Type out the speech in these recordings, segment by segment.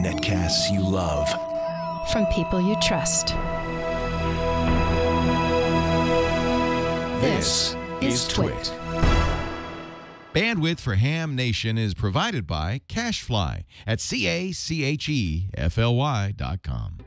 Netcasts you love. From people you trust. This is Twit. Bandwidth for Ham Nation is provided by CashFly at CACHEFLY.com.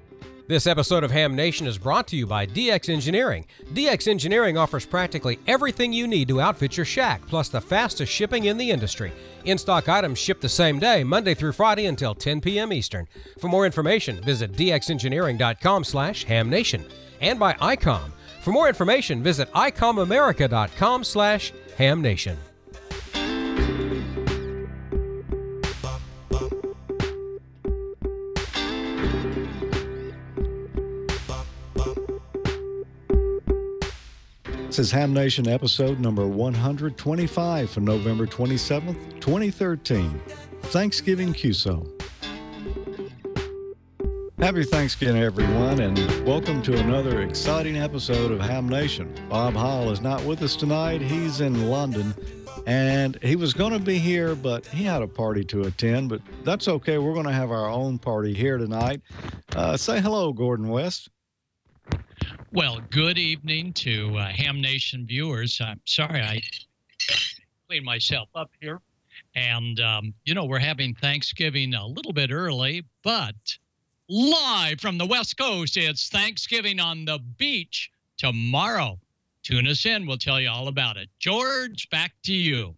This episode of Ham Nation is brought to you by DX Engineering. DX Engineering offers practically everything you need to outfit your shack, plus the fastest shipping in the industry. In-stock items ship the same day, Monday through Friday until 10 p.m. Eastern. For more information, visit dxengineering.com/hamnation. And by ICOM. For more information, visit icomamerica.com/hamnation. This is Ham Nation episode number 125 for November 27th, 2013. Thanksgiving QSO. Happy Thanksgiving, everyone, and welcome to another exciting episode of Ham Nation. Bob Hall is not with us tonight. He's in London, and he was going to be here, but he had a party to attend, but that's okay. We're going to have our own party here tonight. Say hello, Gordon West. Well, good evening to Ham Nation viewers. I'm sorry I cleaned myself up here. And, we're having Thanksgiving a little bit early, but live from the West Coast, it's Thanksgiving on the beach tomorrow. Tune us in. We'll tell you all about it. George, back to you.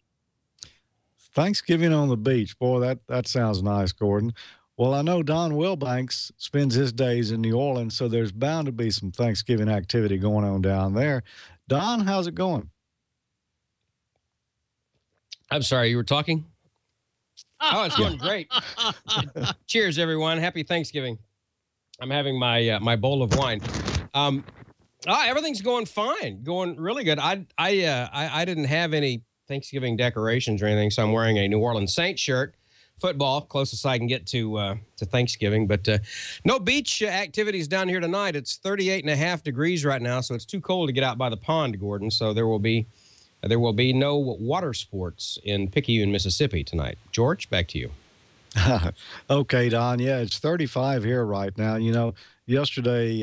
Thanksgiving on the beach. Boy, that sounds nice, Gordon. Well, I know Don Wilbanks spends his days in New Orleans, so there's bound to be some Thanksgiving activity going on down there. Don, how's it going? I'm sorry, you were talking? Oh, it's going great. Cheers, everyone. Happy Thanksgiving. I'm having my bowl of wine. Everything's going fine, going really good. I didn't have any Thanksgiving decorations or anything, so I'm wearing a New Orleans Saints shirt. Football, closest I can get to Thanksgiving, but no beach activities down here tonight. It's 38.5 degrees right now, so it's too cold to get out by the pond, Gordon. So there will be no water sports in Picayune, Mississippi tonight. George, back to you. Okay, Don. Yeah, it's 35 here right now. You know, yesterday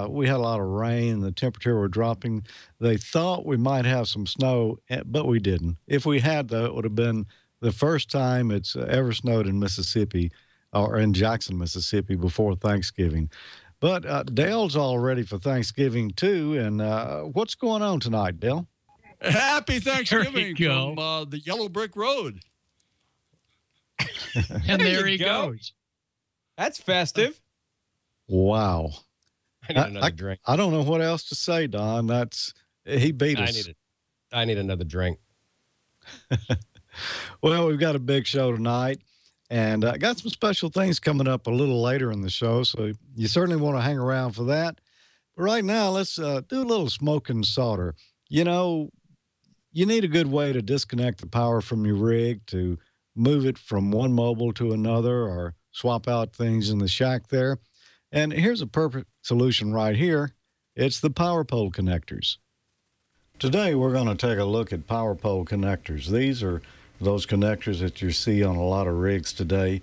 we had a lot of rain. The temperature were dropping. They thought we might have some snow, but we didn't. If we had, though, it would have been the first time it's ever snowed in Mississippi or in Jackson, Mississippi before Thanksgiving. But Dale's all ready for Thanksgiving, too. And what's going on tonight, Dale? Happy Thanksgiving from the Yellow Brick Road. And there he goes. That's festive. Wow. I need another drink. I don't know what else to say, Don. He beat us. I need another drink. Well, we've got a big show tonight, and I got some special things coming up a little later in the show, so you certainly want to hang around for that. But right now, let's do a little smoke and solder. You know, you need a good way to disconnect the power from your rig, to move it from one mobile to another, or swap out things in the shack there. And here's a perfect solution right here. It's the power pole connectors. Today, we're going to take a look at power pole connectors. These are those connectors that you see on a lot of rigs today.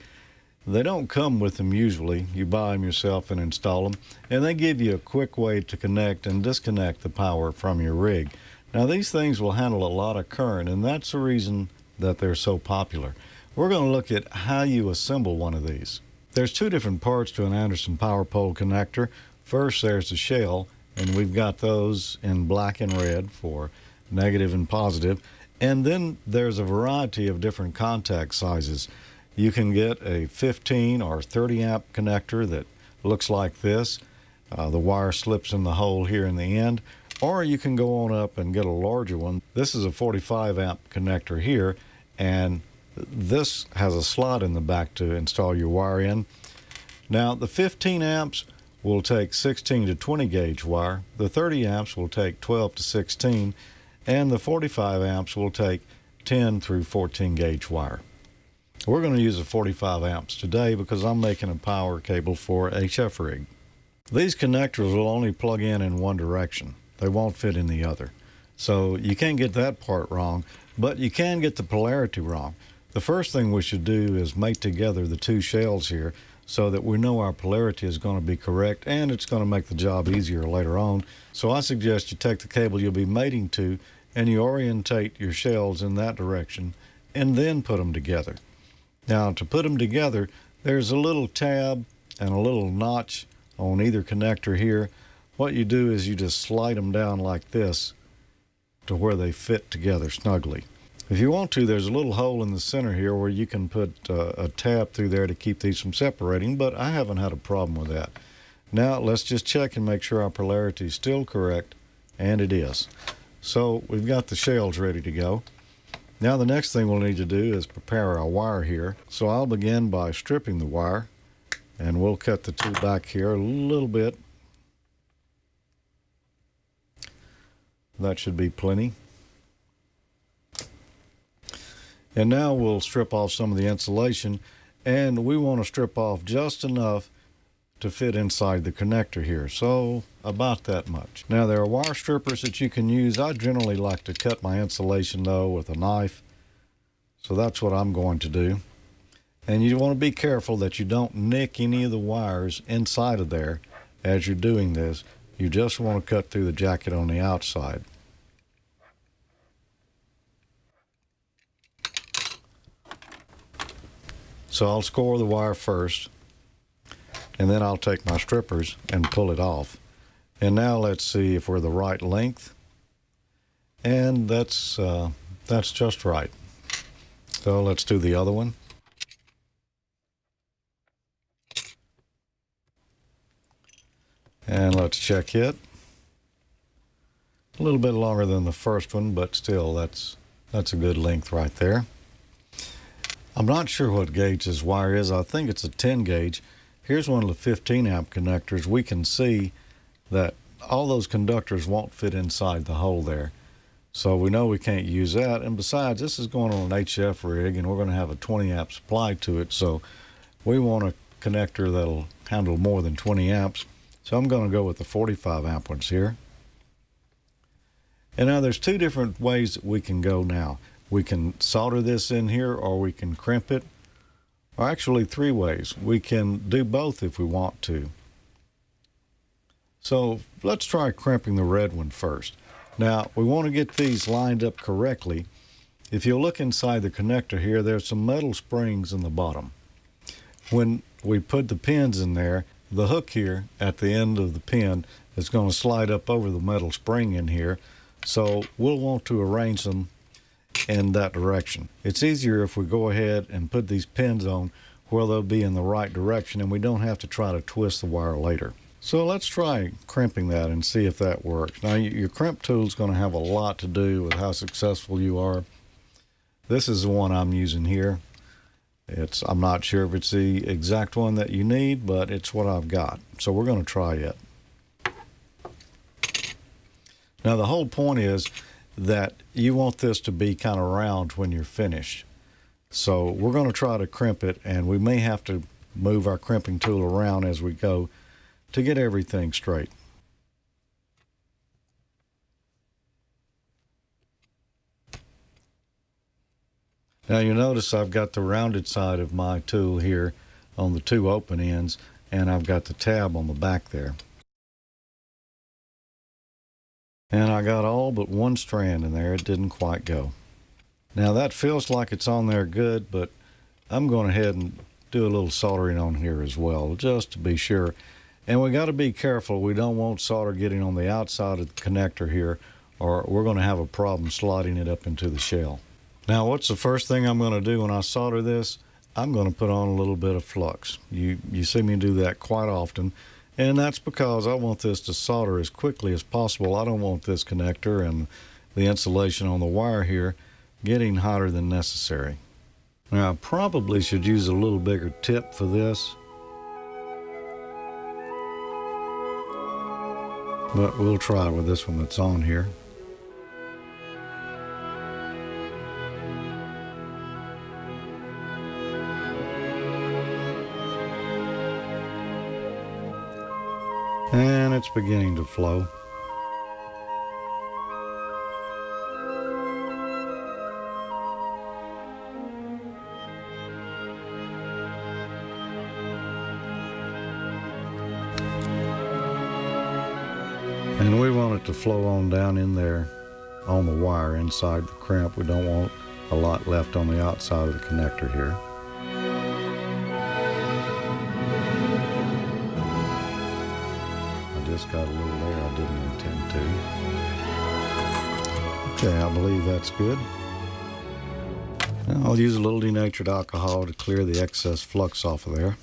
They don't come with them usually. You buy them yourself and install them, and they give you a quick way to connect and disconnect the power from your rig. Now, these things will handle a lot of current, and that's the reason that they're so popular. We're going to look at how you assemble one of these. There's two different parts to an Anderson power pole connector. First, there's the shell, and we've got those in black and red for negative and positive. And then there's a variety of different contact sizes. You can get a 15 or 30 amp connector that looks like this. The wire slips in the hole here in the end. Or you can go on up and get a larger one. This is a 45 amp connector here, and this has a slot in the back to install your wire in. Now, the 15 amps will take 16 to 20 gauge wire. The 30 amps will take 12 to 16. And the 45 amps will take 10 through 14 gauge wire. We're going to use the 45 amps today because I'm making a power cable for HF rig. These connectors will only plug in one direction. They won't fit in the other. So you can't get that part wrong, but you can get the polarity wrong. The first thing we should do is mate together the two shells here so that we know our polarity is going to be correct, and it's going to make the job easier later on. So I suggest you take the cable you'll be mating to and you orientate your shells in that direction and then put them together. Now, to put them together, there's a little tab and a little notch on either connector here. What you do is you just slide them down like this to where they fit together snugly. If you want to, there's a little hole in the center here where you can put a tab through there to keep these from separating, but I haven't had a problem with that. Now let's just check and make sure our polarity is still correct, and it is. So we've got the shells ready to go. Now the next thing we'll need to do is prepare our wire here. So I'll begin by stripping the wire, and we'll cut the two back here a little bit. That should be plenty. And now we'll strip off some of the insulation, and we want to strip off just enough to fit inside the connector here, so about that much. Now there are wire strippers that you can use. I generally like to cut my insulation though with a knife, so that's what I'm going to do. And you want to be careful that you don't nick any of the wires inside of there as you're doing this. You just want to cut through the jacket on the outside. So I'll score the wire first, and then I'll take my strippers and pull it off. And now let's see if we're the right length. And that's just right. So let's do the other one. And let's check it. A little bit longer than the first one, but still that's a good length right there. I'm not sure what gauge this wire is. I think it's a 10 gauge. Here's one of the 15 amp connectors. We can see that all those conductors won't fit inside the hole there. So we know we can't use that. And besides, this is going on an HF rig, and we're going to have a 20 amp supply to it. So we want a connector that'll handle more than 20 amps. So I'm going to go with the 45 amp ones here. And now there's two different ways that we can go now. We can solder this in here, or we can crimp it, or actually three ways. We can do both if we want to. So let's try crimping the red one first. Now we want to get these lined up correctly. If you look inside the connector here, there's some metal springs in the bottom. When we put the pins in there, the hook here at the end of the pin is going to slide up over the metal spring in here. So we'll want to arrange them in that direction. It's easier if we go ahead and put these pins on where they'll be in the right direction, and we don't have to try to twist the wire later. So let's try crimping that and see if that works. Now your crimp tool is going to have a lot to do with how successful you are. This is the one I'm using here. I'm not sure if it's the exact one that you need, but it's what I've got. So we're going to try it. Now the whole point is that you want this to be kind of round when you're finished. So we're going to try to crimp it, and we may have to move our crimping tool around as we go to get everything straight. Now you notice I've got the rounded side of my tool here on the two open ends, and I've got the tab on the back there. And I got all but one strand in there. It didn't quite go. Now that feels like it's on there good, but I'm going ahead and do a little soldering on here as well, just to be sure. And we got to be careful. We don't want solder getting on the outside of the connector here, or we're going to have a problem sliding it up into the shell. Now what's the first thing I'm going to do when I solder this? I'm going to put on a little bit of flux. You see me do that quite often. And that's because I want this to solder as quickly as possible. I don't want this connector and the insulation on the wire here getting hotter than necessary. Now I probably should use a little bigger tip for this, but we'll try with this one that's on here. And it's beginning to flow. And we want it to flow on down in there on the wire inside the crimp. We don't want a lot left on the outside of the connector here. I just got a little there I didn't intend to. Okay, I believe that's good. Now I'll use a little denatured alcohol to clear the excess flux off of there.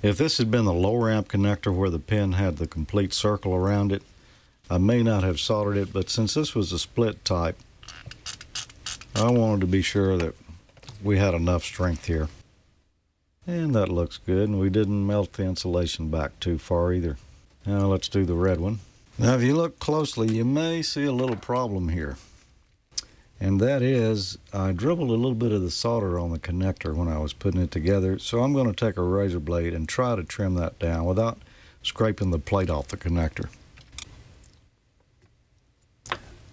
If this had been the lower amp connector where the pin had the complete circle around it, I may not have soldered it, but since this was a split type, I wanted to be sure that we had enough strength here. And that looks good, and we didn't melt the insulation back too far either. Now let's do the red one. Now if you look closely, you may see a little problem here. And that is, I dribbled a little bit of the solder on the connector when I was putting it together, so I'm going to take a razor blade and try to trim that down without scraping the plate off the connector.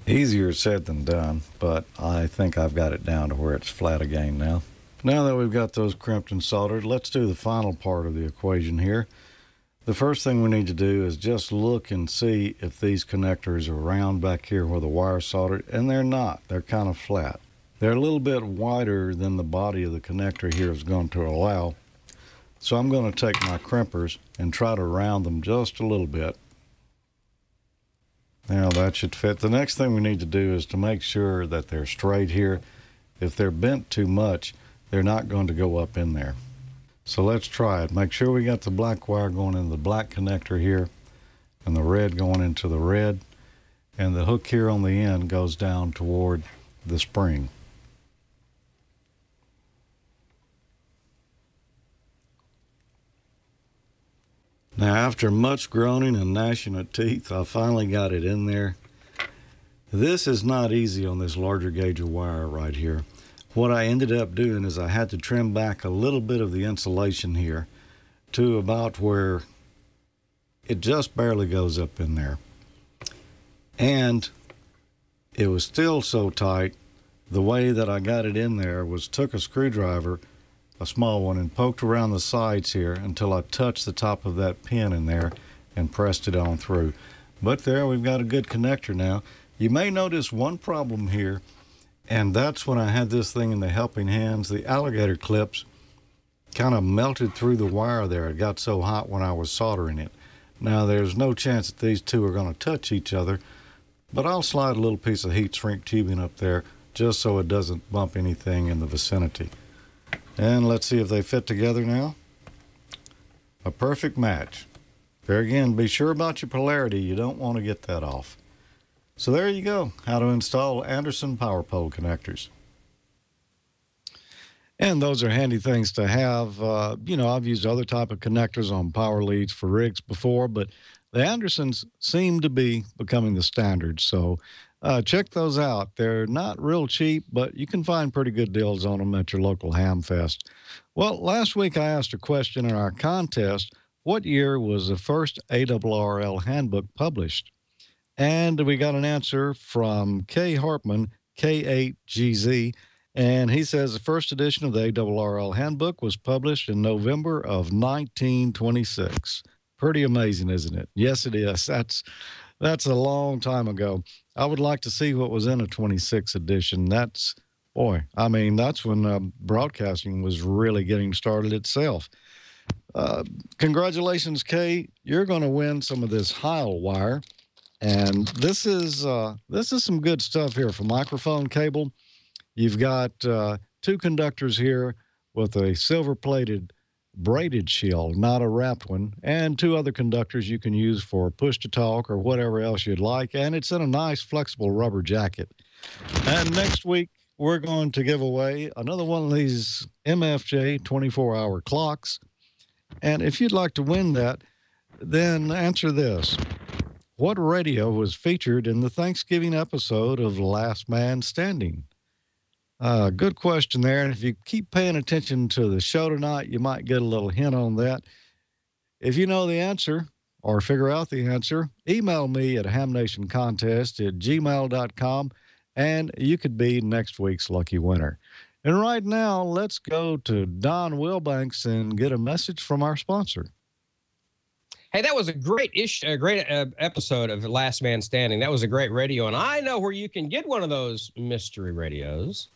Easier said than done, but I think I've got it down to where it's flat again now. Now that we've got those crimped and soldered, let's do the final part of the equation here. The first thing we need to do is just look and see if these connectors are round back here where the wire's soldered, and they're not. They're kind of flat. They're a little bit wider than the body of the connector here is going to allow. So I'm going to take my crimpers and try to round them just a little bit. Now that should fit. The next thing we need to do is to make sure that they're straight here. If they're bent too much, they're not going to go up in there. So let's try it. Make sure we got the black wire going into the black connector here and the red going into the red, and the hook here on the end goes down toward the spring. Now after much groaning and gnashing of teeth, I finally got it in there. This is not easy on this larger gauge of wire right here. What I ended up doing is I had to trim back a little bit of the insulation here to about where it just barely goes up in there. And it was still so tight, the way that I got it in there was took a screwdriver, a small one, and poked around the sides here until I touched the top of that pin in there and pressed it on through. But there, we've got a good connector now. You may notice one problem here, and that's when I had this thing in the helping hands. The alligator clips kind of melted through the wire there. It got so hot when I was soldering it. Now there's no chance that these two are going to touch each other, but I'll slide a little piece of heat shrink tubing up there just so it doesn't bump anything in the vicinity. And let's see if they fit together now. A perfect match. There again, be sure about your polarity. You don't want to get that off. So there you go, how to install Anderson power pole connectors. And those are handy things to have. You know, I've used other type of connectors on power leads for rigs before, but the Andersons seem to be becoming the standard. So check those out. They're not real cheap, but you can find pretty good deals on them at your local ham fest. Well, last week I asked a question in our contest: what year was the first ARRL handbook published? And we got an answer from K. Hartman, K8GZ, and he says the first edition of the ARRL handbook was published in November of 1926. Pretty amazing, isn't it? Yes, it is. That's a long time ago. I would like to see what was in a 26 edition. That's, boy, I mean, that's when broadcasting was really getting started itself. Congratulations, Kay. You're going to win some of this Heil wire. And this is some good stuff here for microphone cable. You've got two conductors here with a silver-plated braided shield, not a wrapped one, and two other conductors you can use for push-to-talk or whatever else you'd like, and it's in a nice flexible rubber jacket. And next week, we're going to give away another one of these MFJ 24-hour clocks. And if you'd like to win that, then answer this. What radio was featured in the Thanksgiving episode of Last Man Standing? Good question there. And if you keep paying attention to the show tonight, you might get a little hint on that. If you know the answer or figure out the answer, email me at hamnationcontest@gmail.com, and you could be next week's lucky winner. And right now, let's go to Don Wilbanks and get a message from our sponsor. Hey, that was a great episode of Last Man Standing. That was a great radio, and I know where you can get one of those mystery radios.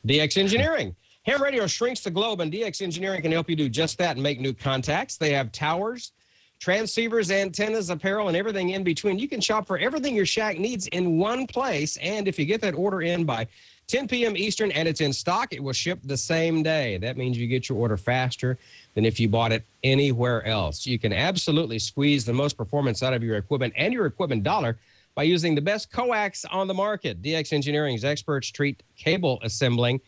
DX Engineering. Ham radio shrinks the globe, and DX Engineering can help you do just that and make new contacts. They have towers, transceivers, antennas, apparel, and everything in between. You can shop for everything your shack needs in one place, and if you get that order in by 10 p.m. Eastern and it's in stock, it will ship the same day. That means you get your order faster than if you bought it anywhere else. You can absolutely squeeze the most performance out of your equipment and your equipment dollar by using the best coax on the market. DX Engineering's experts treat cable assembling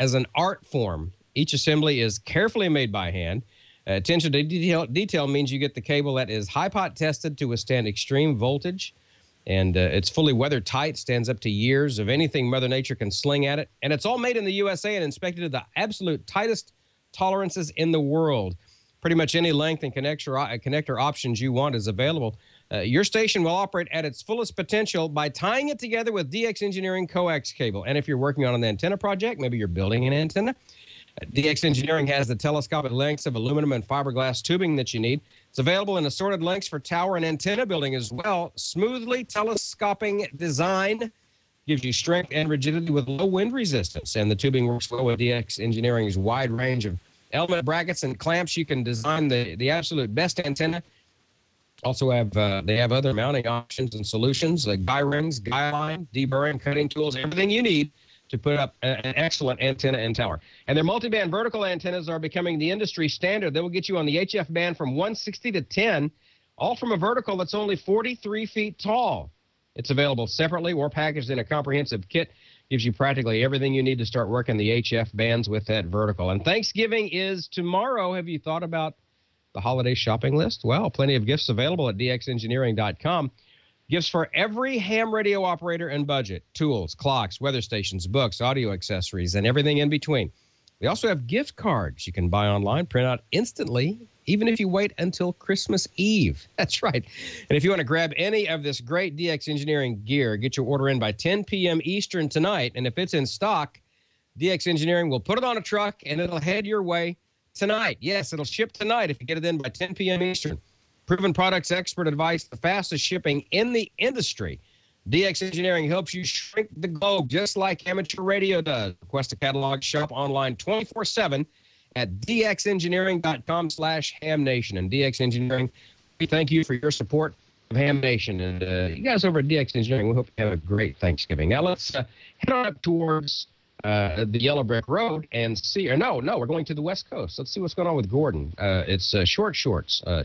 as an art form. Each assembly is carefully made by hand. Attention to detail means you get the cable that is high-pot tested to withstand extreme voltage. And it's fully weather tight, stands up to years of anything Mother Nature can sling at it. And it's all made in the USA and inspected to the absolute tightest tolerances in the world. Pretty much any length and connector options you want is available. Your station will operate at its fullest potential by tying it together with DX Engineering coax cable. And if you're working on an antenna project, maybe you're building an antenna, DX Engineering has the telescopic lengths of aluminum and fiberglass tubing that you need. It's available in assorted lengths for tower and antenna building as well. Smoothly telescoping design gives you strength and rigidity with low wind resistance. And the tubing works well with DX Engineering's wide range of element brackets and clamps. You can design the absolute best antenna. Also they have other mounting options and solutions like guy rings, guy line, deburring, cutting tools, everything you need to put up an excellent antenna and tower. And their multiband vertical antennas are becoming the industry standard. They will get you on the HF band from 160 to 10, all from a vertical that's only 43 feet tall. It's available separately or packaged in a comprehensive kit. Gives you practically everything you need to start working the HF bands with that vertical. And Thanksgiving is tomorrow. Have you thought about the holiday shopping list? Well, plenty of gifts available at dxengineering.com. Gifts for every ham radio operator and budget. Tools, clocks, weather stations, books, audio accessories, and everything in between. We also have gift cards you can buy online, print out instantly, even if you wait until Christmas Eve. That's right. And if you want to grab any of this great DX Engineering gear, get your order in by 10 p.m. Eastern tonight. And if it's in stock, DX Engineering will put it on a truck, and it'll head your way tonight. Yes, it'll ship tonight if you get it in by 10 p.m. Eastern. Proven products, expert advice, the fastest shipping in the industry. DX Engineering helps you shrink the globe just like amateur radio does. Request a catalog, shop online 24/7 at dxengineering.com/hamnation. And DX Engineering, we thank you for your support of Ham Nation. And you guys over at DX Engineering, we hope you have a great Thanksgiving. Now let's head on up towards the Yellow Brick Road and see, or no, we're going to the West Coast. Let's see what's going on with Gordon. It's short shots. I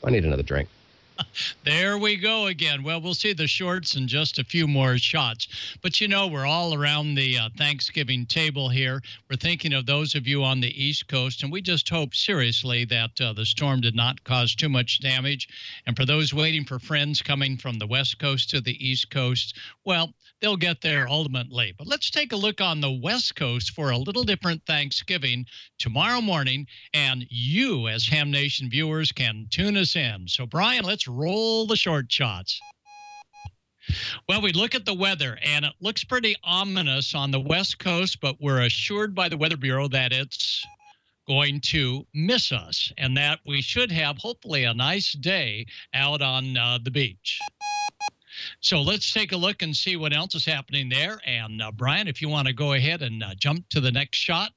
need another drink. There we go again. Well, we'll see the shorts and just a few more shots. But, you know, we're all around the Thanksgiving table here. We're thinking of those of you on the East Coast, and we just hope seriously that the storm did not cause too much damage. And for those waiting for friends coming from the West Coast to the East Coast, well, they'll get there ultimately. But let's take a look on the West Coast for a little different Thanksgiving tomorrow morning, and you as Ham Nation viewers can tune us in. So, Brian, let's roll the short shots. Well, we look at the weather, and it looks pretty ominous on the West Coast, but we're assured by the Weather Bureau that it's going to miss us and that we should have, hopefully, a nice day out on the beach. So let's take a look and see what else is happening there. And, Brian, if you want to go ahead and jump to the next shot.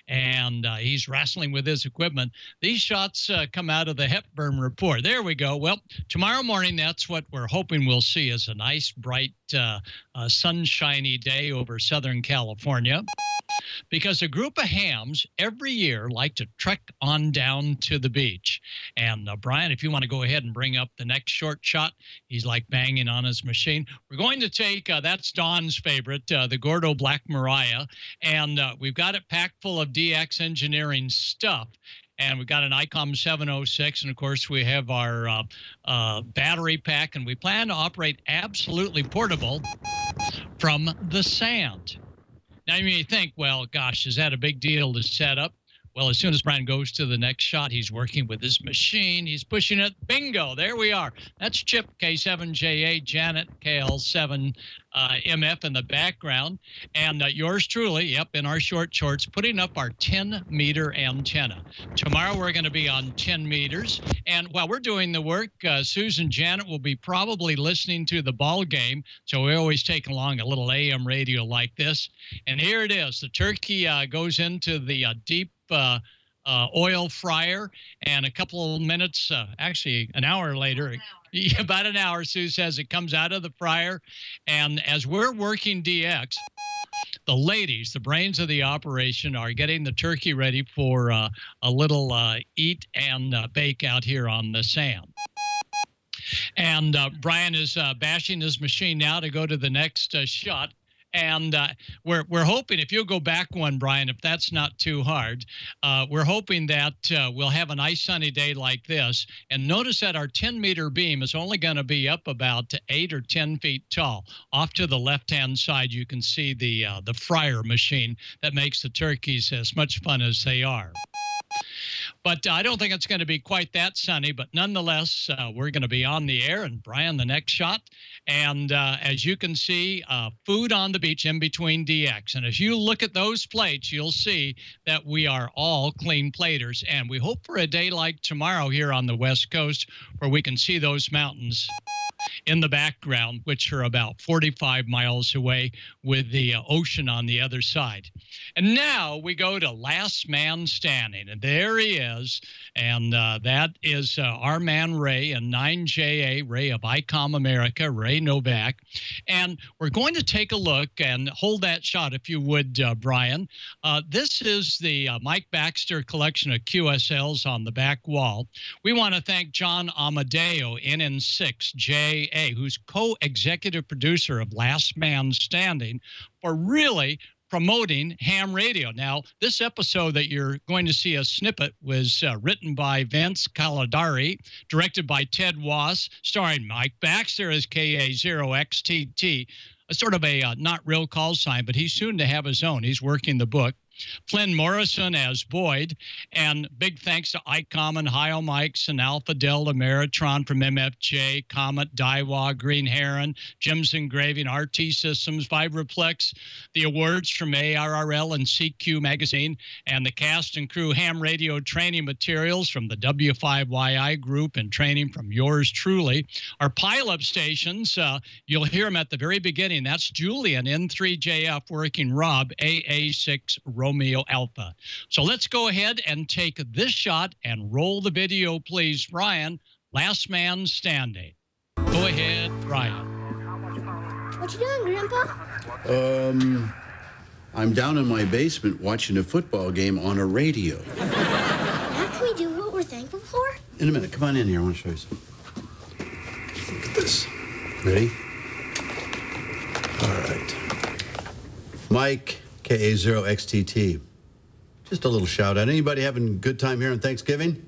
And he's wrestling with his equipment. These shots come out of the Hepburn report. There we go. Well, tomorrow morning, that's what we're hoping we'll see is a nice, bright, sunshiny day over Southern California. Because a group of hams every year like to trek on down to the beach. And, Brian, if you want to go ahead and bring up the next short shot, he's like banging on his machine. We're going to take, that's Don's favorite, the Gordo Black Mariah. And we've got it packed full of DX Engineering stuff. And we've got an ICOM 706, and, of course, we have our battery pack. And we plan to operate absolutely portable from the sand. Now, you may think, well, gosh, is that a big deal to set up? Well, as soon as Brian goes to the next shot, he's working with his machine. He's pushing it. Bingo. There we are. That's Chip, K7JA, Janet, KL7MF in the background. And yours truly, yep, in our short shorts, putting up our 10-meter antenna. Tomorrow we're going to be on 10 meters. And while we're doing the work, Susan Janet will be probably listening to the ball game. So we always take along a little AM radio like this. And here it is. The turkey goes into the deep oil fryer, and a couple of minutes, actually an hour later, about an hour, Sue says, it comes out of the fryer. And as we're working DX, the ladies, the brains of the operation, are getting the turkey ready for a little eat and bake out here on the sand. And Brian is bashing his machine now to go to the next shot. And we're hoping, if you'll go back one, Brian, if that's not too hard, we're hoping that we'll have a nice sunny day like this. And notice that our 10-meter beam is only going to be up about 8 or 10 feet tall. Off to the left-hand side, you can see the fryer machine that makes the turkeys as much fun as they are. But I don't think it's going to be quite that sunny. But nonetheless, we're going to be on the air. And Brian, the next shot. And as you can see, food on the beach in between DX. And as you look at those plates, you'll see that we are all clean platers. And we hope for a day like tomorrow here on the West Coast where we can see those mountains in the background, which are about 45 miles away with the ocean on the other side. And now we go to Last Man Standing. And there he is. And that is our man Ray and 9JA, Ray of ICOM America, Ray Novak. And we're going to take a look and hold that shot, if you would, Brian. This is the Mike Baxter collection of QSLs on the back wall. We want to thank John Amadeo, NN6JA, who's co-executive producer of Last Man Standing, for really promoting ham radio. Now, this episode that you're going to see a snippet was written by Vince Caladari, directed by Ted Wass, starring Mike Baxter as KA0XTT, a sort of a not real call sign, but he's soon to have his own. He's working the book. Flynn Morrison as Boyd, and big thanks to ICOM and Hio Mikes and Alpha Delta Meritron from MFJ, Comet, Daiwa, Green Heron, Jim's Engraving, RT Systems, Vibraplex, the awards from ARRL and CQ Magazine, and the cast and crew ham radio training materials from the W5YI group and training from yours truly. Our pilot stations, you'll hear them at the very beginning. That's Julian, N3JF, working Rob, AA6 Romeo Alpha. So let's go ahead and take this shot and roll the video, please, Brian. Last Man Standing. Go ahead, Brian. What you doing, Grandpa? I'm down in my basement watching a football game on a radio. Now can we do what we're thankful for? In a minute, come on in here. I want to show you something. Look at this. Ready? All right. Mike, KA0XTT. Just a little shout out. Anybody having a good time here on Thanksgiving?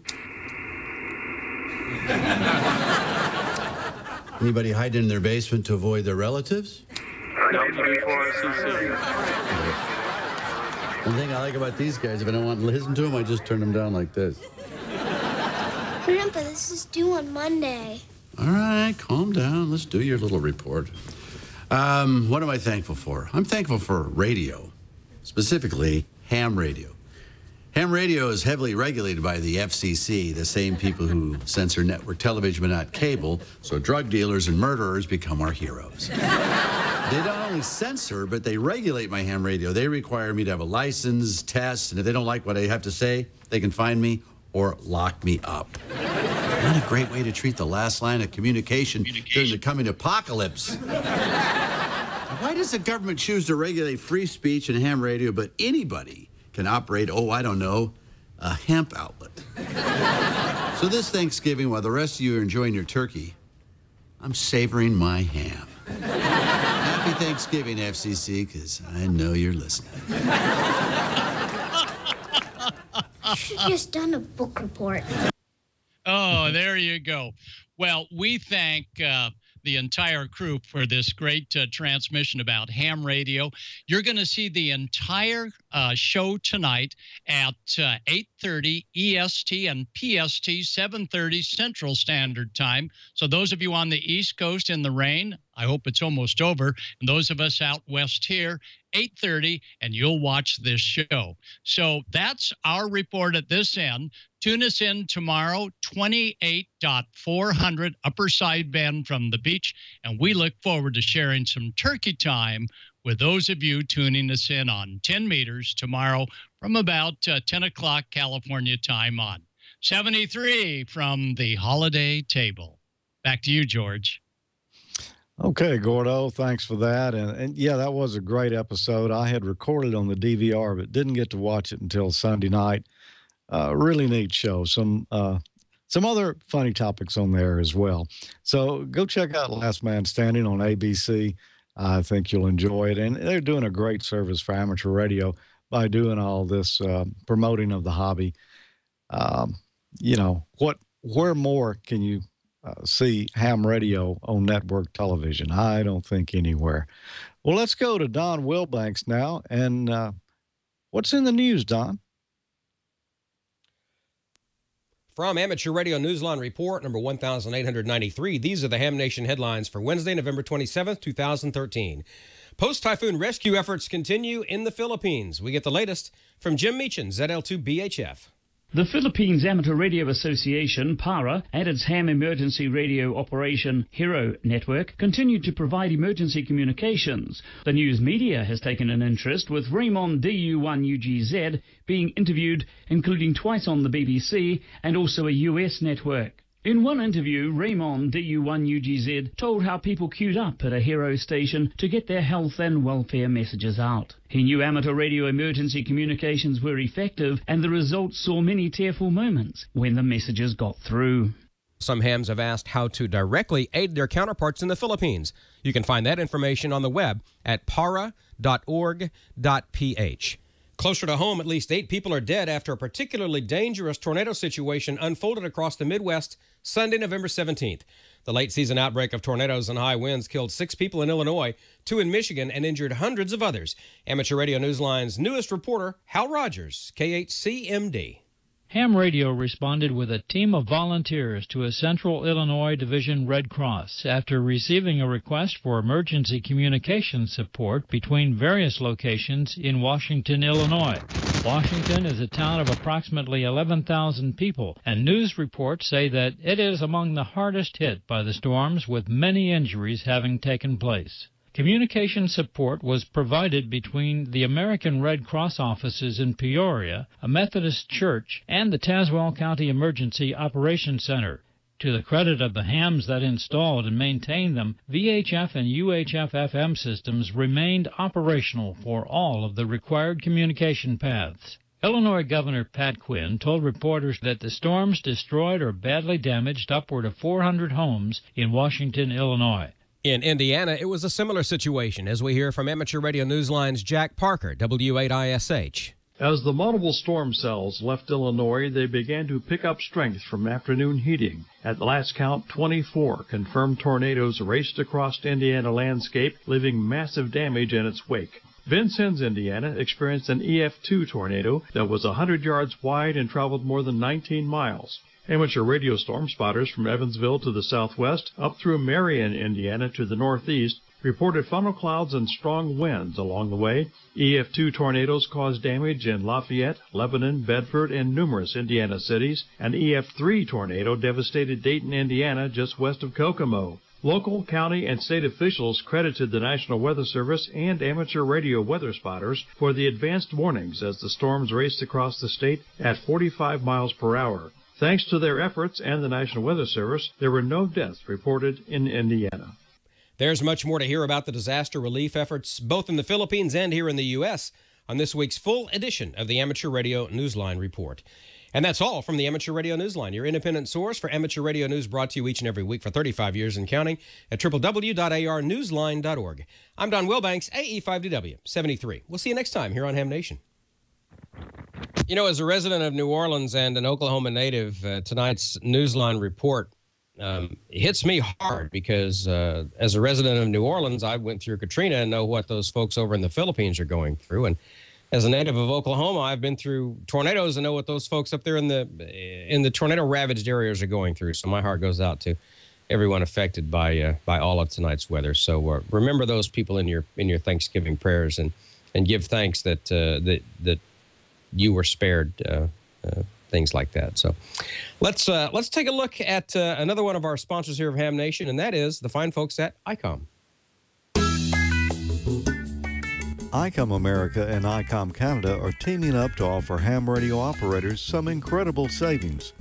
Anybody hiding in their basement to avoid their relatives? One thing I like about these guys, if I don't want to listen to them, I just turn them down like this. Grandpa, this is due on Monday. All right, calm down. Let's do your little report. What am I thankful for? I'm thankful for radio, specifically ham radio. Ham radio is heavily regulated by the FCC, the same people who censor network television but not cable, so drug dealers and murderers become our heroes. They not only censor, but they regulate my ham radio. They require me to have a license, test, and if they don't like what I have to say, they can fine me or lock me up. What a great way to treat the last line of communication during the coming apocalypse. Why does the government choose to regulate free speech and ham radio, but anybody can operate, I don't know, a hemp outlet? So this Thanksgiving, while the rest of you are enjoying your turkey, I'm savoring my ham. Happy Thanksgiving, FCC, because I know you're listening. You should have just done a book report. Oh, there you go. Well, we thank the entire crew for this great transmission about ham radio. You're going to see the entire show tonight at 8:30 EST and PST, 7:30 Central Standard Time. So those of you on the East Coast in the rain, I hope it's almost over. And those of us out west here, 8:30, and you'll watch this show. So that's our report at this end. Tune us in tomorrow, 28.400 upper sideband from the beach, and we look forward to sharing some turkey time with those of you tuning us in on 10 meters tomorrow from about 10 o'clock California time on. 73 from the holiday table. Back to you, George. Okay, Gordo, thanks for that. And yeah, that was a great episode. I had recorded on the DVR, but didn't get to watch it until Sunday night. Really neat show. Some other funny topics on there as well. So go check out Last Man Standing on ABC. I think you'll enjoy it. And they're doing a great service for amateur radio by doing all this promoting of the hobby. Where more can you see ham radio on network television? I don't think anywhere. Well, let's go to Don Wilbanks now. And what's in the news, Don? From Amateur Radio Newsline Report, number 1893, these are the Ham Nation headlines for Wednesday, November 27th, 2013. Post-typhoon rescue efforts continue in the Philippines. We get the latest from Jim Meechan, ZL2BHF. The Philippines Amateur Radio Association, PARA, and its ham emergency radio operation Hero Network continue to provide emergency communications. The news media has taken an interest, with Raymond DU1UGZ being interviewed, including twice on the BBC and also a US network. In one interview, Raymond DU1UGZ told how people queued up at a Hero station to get their health and welfare messages out. He knew amateur radio emergency communications were effective, and the results saw many tearful moments when the messages got through. Some hams have asked how to directly aid their counterparts in the Philippines. You can find that information on the web at para.org.ph. Closer to home, at least 8 people are dead after a particularly dangerous tornado situation unfolded across the Midwest Sunday, November 17th. The late-season outbreak of tornadoes and high winds killed 6 people in Illinois, 2 in Michigan, and injured hundreds of others. Amateur Radio Newsline's newest reporter, Hal Rogers, KHCMD. Ham Radio responded with a team of volunteers to a Central Illinois Division Red Cross after receiving a request for emergency communication support between various locations in Washington, Illinois. Washington is a town of approximately 11,000 people, and news reports say that it is among the hardest hit by the storms, with many injuries having taken place. Communication support was provided between the American Red Cross offices in Peoria, a Methodist church, and the Tazewell County Emergency Operations Center. To the credit of the hams that installed and maintained them, VHF and UHF FM systems remained operational for all of the required communication paths. Illinois Governor Pat Quinn told reporters that the storms destroyed or badly damaged upward of 400 homes in Washington, Illinois. In Indiana, it was a similar situation, as we hear from Amateur Radio Newsline's Jack Parker, W8ISH. As the multiple storm cells left Illinois, they began to pick up strength from afternoon heating. At the last count, 24 confirmed tornadoes raced across Indiana landscape, leaving massive damage in its wake. Vincennes, Indiana, experienced an EF2 tornado that was 100 yards wide and traveled more than 19 miles. Amateur radio storm spotters from Evansville to the southwest, up through Marion, Indiana to the northeast, reported funnel clouds and strong winds along the way. EF2 tornadoes caused damage in Lafayette, Lebanon, Bedford, and numerous Indiana cities. An EF3 tornado devastated Dayton, Indiana, just west of Kokomo. Local, county, and state officials credited the National Weather Service and amateur radio weather spotters for the advanced warnings as the storms raced across the state at 45 miles per hour. Thanks to their efforts and the National Weather Service, there were no deaths reported in Indiana. There's much more to hear about the disaster relief efforts, both in the Philippines and here in the U.S., on this week's full edition of the Amateur Radio Newsline Report. And that's all from the Amateur Radio Newsline, your independent source for amateur radio news, brought to you each and every week for 35 years and counting at www.arnewsline.org. I'm Don Wilbanks, AE5DW 73. We'll see you next time here on Ham Nation. You know, as a resident of New Orleans and an Oklahoma native, tonight's Newsline Report it hits me hard because as a resident of New Orleans, I went through Katrina and know what those folks over in the Philippines are going through. And as a native of Oklahoma, I've been through tornadoes and know what those folks up there in the tornado ravaged areas are going through. So my heart goes out to everyone affected by all of tonight's weather. So remember those people in your Thanksgiving prayers and give thanks that that you were spared things like that. So let's take a look at another one of our sponsors here of Ham Nation, and that is the fine folks at ICOM. ICOM America and ICOM Canada are teaming up to offer ham radio operators some incredible savings.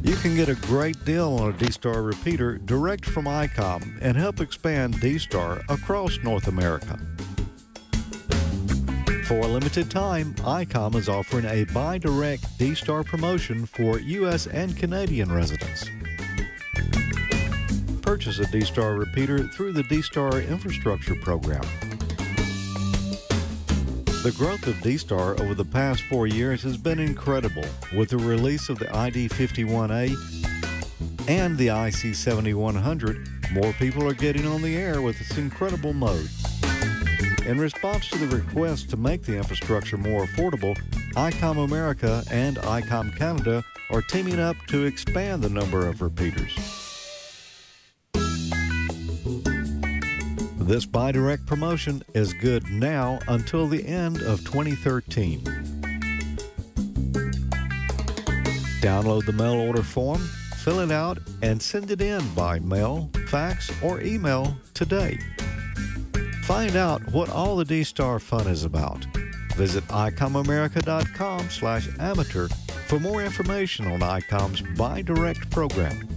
You can get a great deal on a D-Star repeater direct from ICOM and help expand D-Star across North America. For a limited time, ICOM is offering a Buy Direct D-Star promotion for U.S. and Canadian residents. Purchase a D-Star repeater through the D-Star Infrastructure Program. The growth of D-Star over the past 4 years has been incredible, with the release of the ID51A and the IC7100. More people are getting on the air with this incredible mode. In response to the request to make the infrastructure more affordable, ICOM America and ICOM Canada are teaming up to expand the number of repeaters. This Buy Direct promotion is good now until the end of 2013. Download the mail order form, fill it out, and send it in by mail, fax, or email today. Find out what all the D-Star fun is about. Visit ICOMamerica.com/amateur for more information on ICOM's Buy Direct program.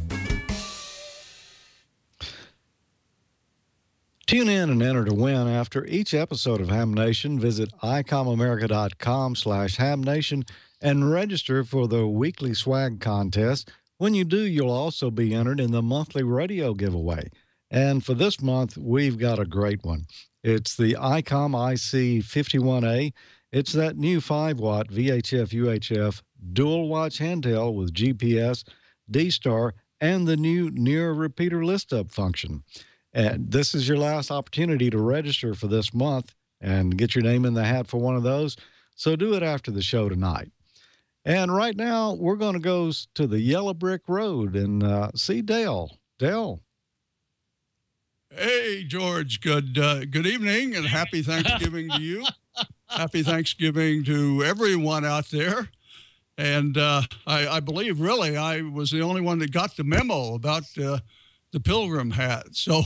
Tune in and enter to win after each episode of Ham Nation. Visit ICOMamerica.com/HamNation and register for the weekly swag contest. When you do, you'll also be entered in the monthly radio giveaway. And for this month, we've got a great one. It's the ICOM IC51A. It's that new 5-watt VHF-UHF dual-watch handheld with GPS, D-Star, and the new near repeater list-up function. And this is your last opportunity to register for this month and get your name in the hat for one of those. So do it after the show tonight. And right now, we're going to go to the Yellow Brick Road and see Dale. Dale. Hey, George. Good evening and happy Thanksgiving to you. Happy Thanksgiving to everyone out there. And I believe, really, I was the only one that got the memo about the pilgrim hat. So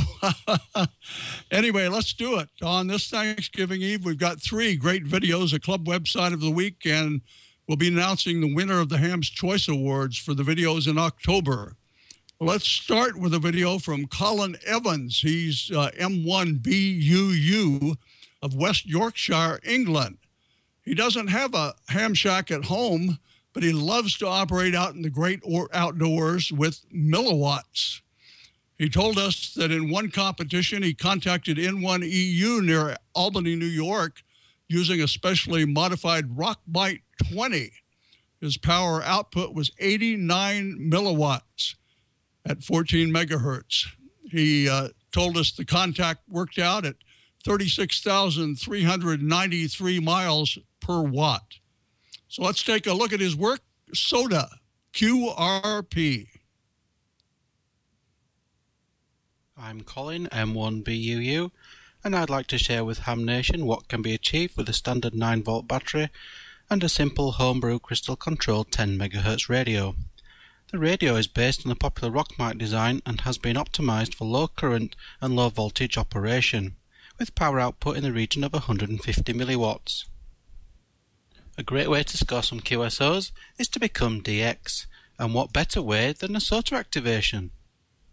anyway, let's do it. On this Thanksgiving Eve, we've got 3 great videos, a club website of the week, and we'll be announcing the winner of the Ham's Choice Awards for the videos in October. Let's start with a video from Colin Evans. He's M1BUU of West Yorkshire, England. He doesn't have a ham shack at home, but he loves to operate out in the great outdoors with milliwatts. He told us that in one competition, he contacted N1EU near Albany, New York, using a specially modified Rockbite 20. His power output was 89 milliwatts at 14 megahertz. He told us the contact worked out at 36,393 miles per watt. So let's take a look at his work. Soda, QRP. I'm Colin, M1BUU, and I'd like to share with Ham Nation what can be achieved with a standard 9-volt battery and a simple homebrew crystal-controlled 10 MHz radio. The radio is based on the popular Rockmite design and has been optimized for low current and low voltage operation, with power output in the region of 150 milliwatts. A great way to score some QSOs is to become DX, and what better way than a SOTA activation?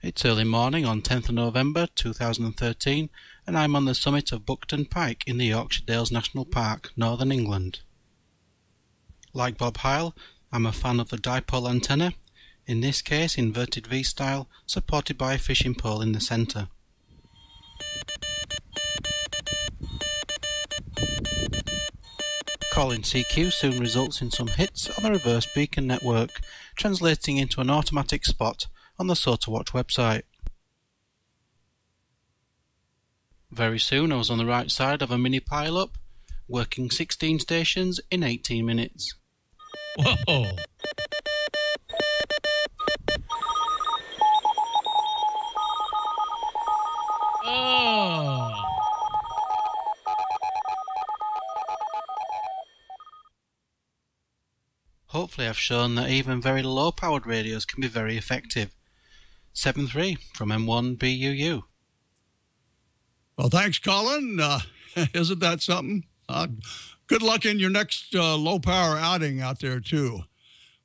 It's early morning on 10th of November 2013, and I'm on the summit of Buckton Pike in the Yorkshire Dales National Park, Northern England. Like Bob Heil, I'm a fan of the dipole antenna, in this case inverted V-style, supported by a fishing pole in the centre. Calling CQ soon results in some hits on the reverse beacon network, translating into an automatic spot on the SOTA-Watch website. Very soon I was on the right side of a mini pile-up, working 16 stations in 18 minutes. Whoa! Oh! Hopefully I've shown that even very low-powered radios can be very effective. 7-3 from M1BUU. Well, thanks, Colin. Isn't that something? Good luck in your next low-power outing out there, too.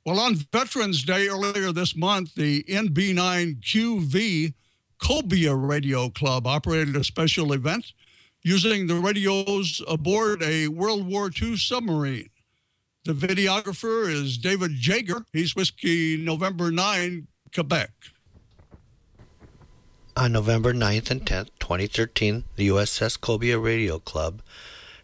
Well, on Veterans Day earlier this month, the NB9QV Cobia Radio Club operated a special event using the radios aboard a World War II submarine. The videographer is David Jager. He's Whiskey November 9, Quebec. On November 9th and 10th, 2013, the USS Cobia Radio Club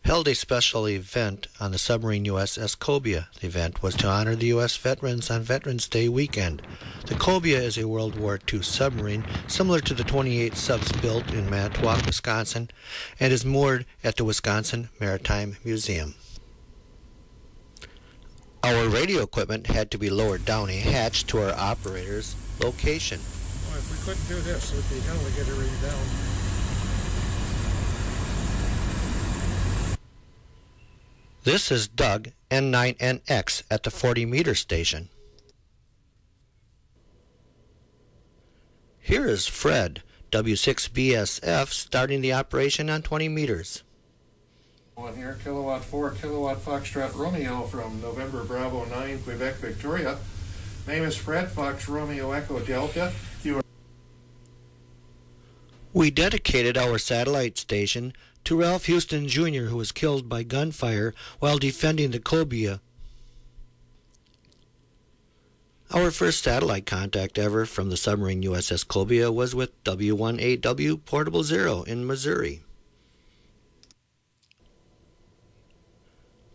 held a special event on the submarine USS Cobia. The event was to honor the U.S. veterans on Veterans Day weekend. The Cobia is a World War II submarine similar to the 28 subs built in Manitowoc, Wisconsin, and is moored at the Wisconsin Maritime Museum. Our radio equipment had to be lowered down a hatch to our operator's location. Well, if we couldn't do this, it would be hell to get everything down. This is Doug, N9NX, at the 40-meter station. Here is Fred, W6BSF, starting the operation on 20 meters. One here, kilowatt 4, kilowatt Foxtrot Romeo from November Bravo 9, Quebec, Victoria. Name is Fred, Fox Romeo Echo Delta. We dedicated our satellite station to Ralph Houston Jr., who was killed by gunfire while defending the Cobia. Our first satellite contact ever from the submarine USS Cobia was with W1AW Portable Zero in Missouri.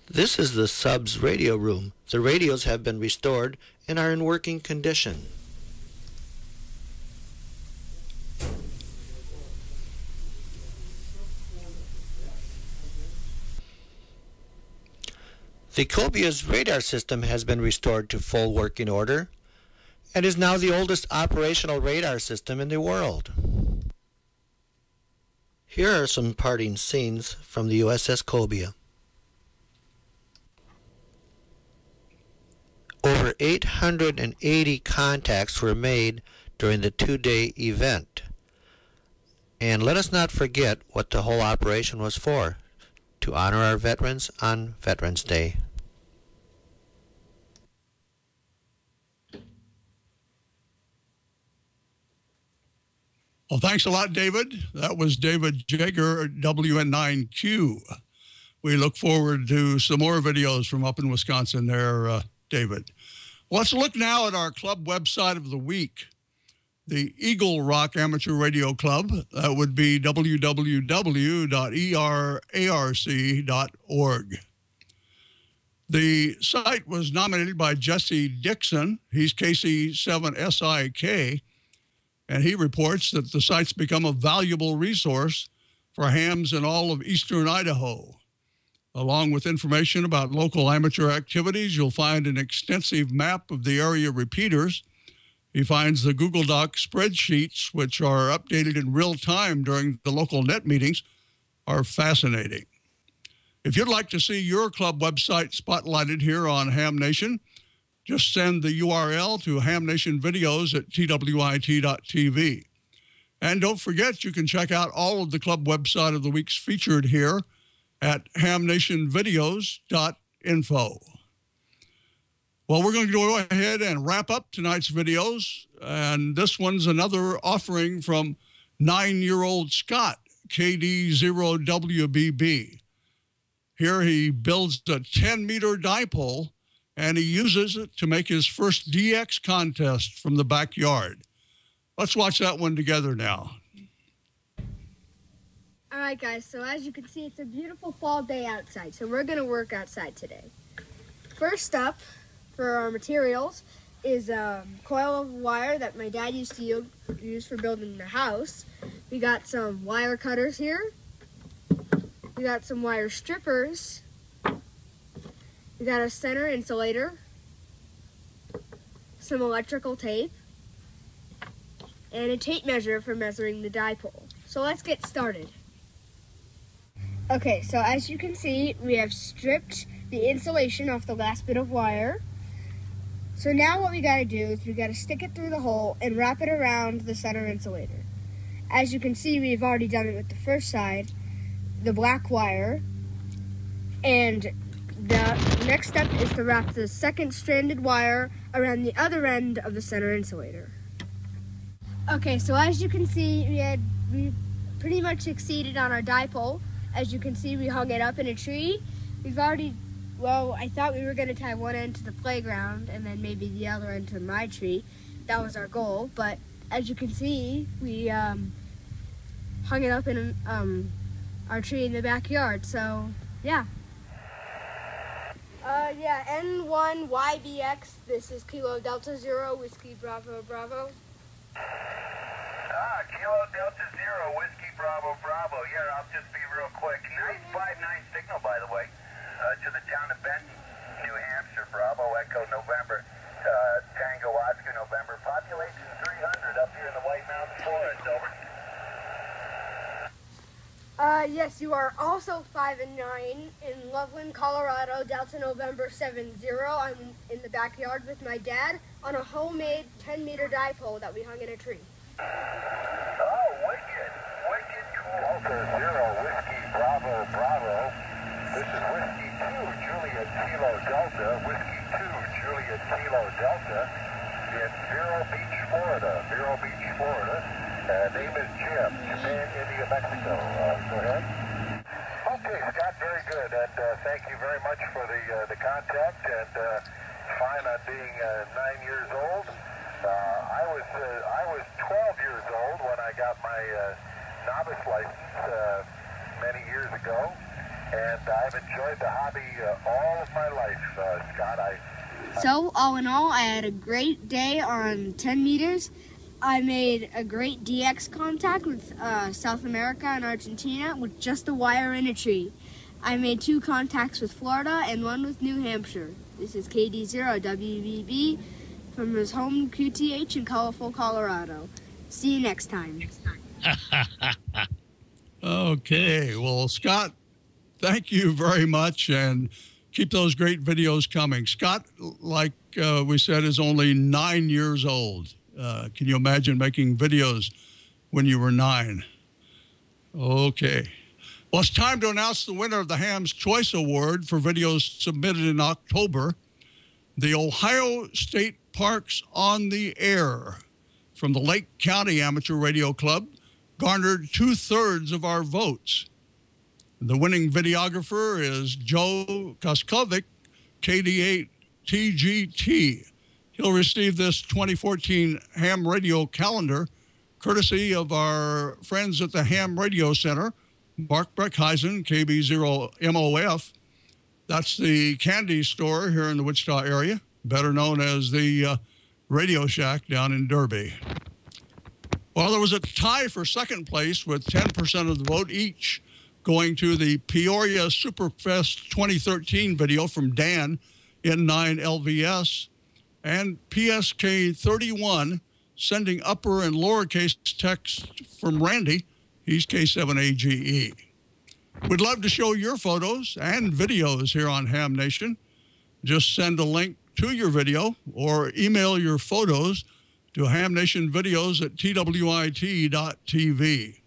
This is the sub's radio room. The radios have been restored and are in working condition. The Cobia's radar system has been restored to full working order and is now the oldest operational radar system in the world. Here are some parting scenes from the USS Cobia. Over 880 contacts were made during the two-day event. And let us not forget what the whole operation was for, to honor our veterans on Veterans Day. Well, thanks a lot, David. That was David Jager, WN9Q. We look forward to some more videos from up in Wisconsin there, David. Let's look now at our club website of the week, the Eagle Rock Amateur Radio Club. That would be www.erarc.org. The site was nominated by Jesse Dixon. He's KC7SIK, and he reports that the site's become a valuable resource for hams in all of eastern Idaho. Along with information about local amateur activities, you'll find an extensive map of the area repeaters. He finds the Google Doc spreadsheets, which are updated in real time during the local net meetings, are fascinating. If you'd like to see your club website spotlighted here on Ham Nation, just send the URL to hamnationvideos@twit.tv. And don't forget, you can check out all of the club website of the weeks featured here at hamnationvideos.info. Well, we're going to go ahead and wrap up tonight's videos. And this one's another offering from 9-year-old Scott, KD0WBB. Here he builds a 10-meter dipole, and he uses it to make his first DX contest from the backyard. Let's watch that one together now. All right, guys, so as you can see, it's a beautiful fall day outside, so we're going to work outside today. First up, for our materials, is a coil of wire that my dad used to use for building the house. We got some wire cutters here. We got some wire strippers. We got a center insulator. Some electrical tape. And a tape measure for measuring the dipole. So let's get started. Okay, so as you can see, we have stripped the insulation off the last bit of wire. So now what we gotta do is we gotta stick it through the hole and wrap it around the center insulator. As you can see, we've already done it with the first side, the black wire. And the next step is to wrap the second stranded wire around the other end of the center insulator. Okay, so as you can see, we pretty much exceeded on our dipole. As you can see, we hung it up in a tree. We've already, well, I thought we were going to tie one end to the playground and then maybe the other end to my tree. That was our goal, but as you can see, we hung it up in our tree in the backyard, so yeah. Yeah, N1YBX, this is Kilo Delta Zero, Whiskey Bravo Bravo. Kilo Delta Zero, Whiskey Bravo Bravo. Here, I'll just be real quick. 959 signal, by the way, to the town of Benton, New Hampshire. Bravo Echo November, Tango Oscar November. Population 300 up here in the White Mountain Forest. Over. Yes, you are also 5 and 9 in Loveland, Colorado, Delta November 70. I'm in the backyard with my dad on a homemade 10-meter dipole that we hung in a tree. Oh, wicked cool. Delta Zero, Whiskey Bravo Bravo. This is Whiskey 2, Juliet Kilo Delta. Whiskey 2, Juliet Kilo Delta in Vero Beach, Florida. Vero Beach, Florida. Name is Jim, Japan, India, Mexico. Go ahead. Okay, Scott, very good. And thank you very much for the contact. And fine on being 9 years old. I was 12 years old when I got my novice license many years ago, and I've enjoyed the hobby all of my life, Scott. So, all in all, I had a great day on 10 meters. I made a great DX contact with South America and Argentina with just a wire in a tree. I made 2 contacts with Florida and 1 with New Hampshire. This is KD0 WBB from his home QTH in Colorful, Colorado. See you next time. Okay. Well, Scott, thank you very much, and keep those great videos coming. Scott, like we said, is only 9 years old. Can you imagine making videos when you were 9? Okay. Well, it's time to announce the winner of the Ham's Choice Award for videos submitted in October. The Ohio State Parks on the Air from the Lake County Amateur Radio Club garnered 2/3 of our votes. The winning videographer is Joe Koskovic, KD8 TGT. He'll receive this 2014 Ham Radio calendar courtesy of our friends at the Ham Radio Center, Mark Breckheisen, KB0MOF. That's the candy store here in the Wichita area, better known as the Radio Shack down in Derby. Well, there was a tie for second place with 10% of the vote each going to the Peoria Superfest 2013 video from Dan, N9LVS, and PSK 31 sending upper and lowercase text from Randy. He's K7AGE. We'd love to show your photos and videos here on Ham Nation. Just send a link to your video or email your photos to hamnationvideos@twit.tv.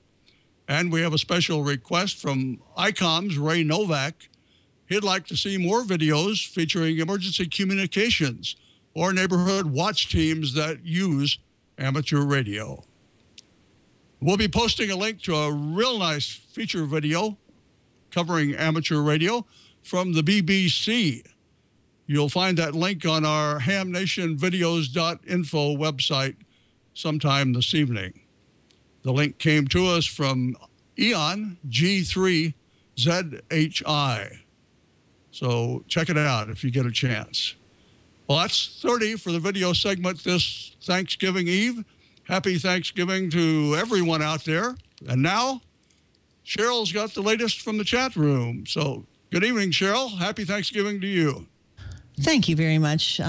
And we have a special request from ICOM's Ray Novak. He'd like to see more videos featuring emergency communications or neighborhood watch teams that use amateur radio. We'll be posting a link to a real nice feature video covering amateur radio from the BBC. You'll find that link on our hamnationvideos.info website sometime this evening. The link came to us from Eon G3ZHI. So check it out if you get a chance. Well, that's 30 for the video segment this Thanksgiving Eve. Happy Thanksgiving to everyone out there. And now, Cheryl's got the latest from the chat room. So good evening, Cheryl. Happy Thanksgiving to you. Thank you very much,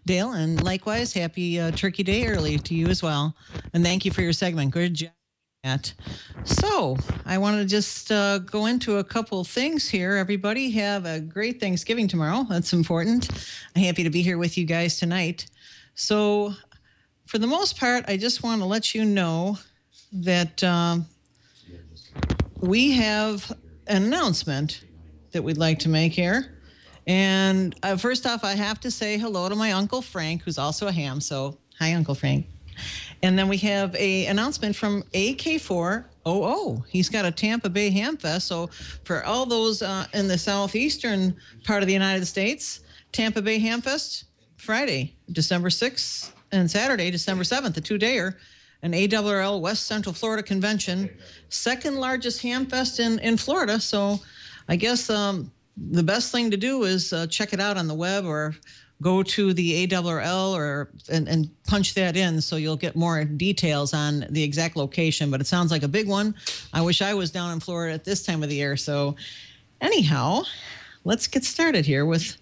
Dale. And likewise, happy Turkey Day early to you as well. And thank you for your segment. Good job. So I want to just go into a couple things here. Everybody have a great Thanksgiving tomorrow. That's important. I'm happy to be here with you guys tonight. So for the most part, I just want to let you know that we have an announcement that we'd like to make here. And first off, I have to say hello to my Uncle Frank, who's also a ham. So hi, Uncle Frank. And then we have an announcement from AK400. He's got a Tampa Bay Ham Fest. So for all those in the southeastern part of the United States, Tampa Bay Ham Fest, Friday, December 6th, and Saturday, December 7th, a two-dayer, an ARRL West Central Florida Convention, second largest ham fest in Florida. So I guess the best thing to do is check it out on the web or go to the ARRL and punch that in so you'll get more details on the exact location. But it sounds like a big one. I wish I was down in Florida at this time of the year. So anyhow, let's get started here with